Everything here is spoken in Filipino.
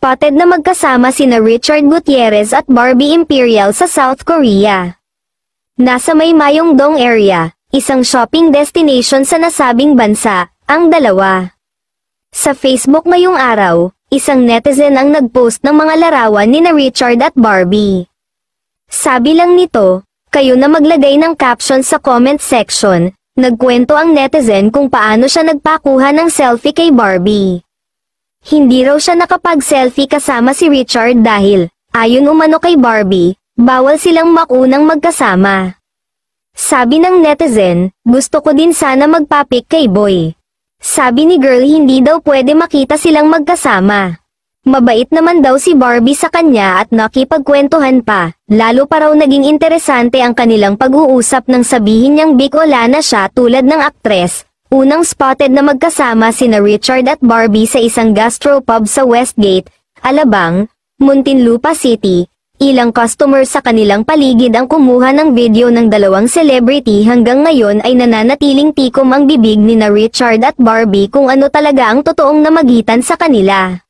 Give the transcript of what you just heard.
spotted na magkasama sina Richard Gutierrez at Barbie Imperial sa South Korea. Nasa may Myeongdong area, isang shopping destination sa nasabing bansa, ang dalawa. Sa Facebook ngayong araw, isang netizen ang nagpost ng mga larawan nina Richard at Barbie. Sabi lang nito, kayo na maglagay ng caption sa comment section. Nagkwento ang netizen kung paano siya nagpakuha ng selfie kay Barbie. Hindi raw siya nakapag-selfie kasama si Richard dahil, ayon umano kay Barbie, bawal silang makunang magkasama. Sabi ng netizen, gusto ko din sana magpapik kay Boy. Sabi ni girl hindi daw pwede makita silang magkasama. Mabait naman daw si Barbie sa kanya at nakipagkwentuhan pa, lalo pa raw naging interesante ang kanilang pag-uusap nang sabihin niyang Bicolana na siya tulad ng aktres. Unang spotted na magkasama sina Richard at Barbie sa isang gastropub sa Westgate, Alabang, Muntinlupa City. Ilang customer sa kanilang paligid ang kumuha ng video ng dalawang celebrity hanggang ngayon ay nananatiling tikom ang bibig nina Richard at Barbie kung ano talaga ang totoong namagitan sa kanila.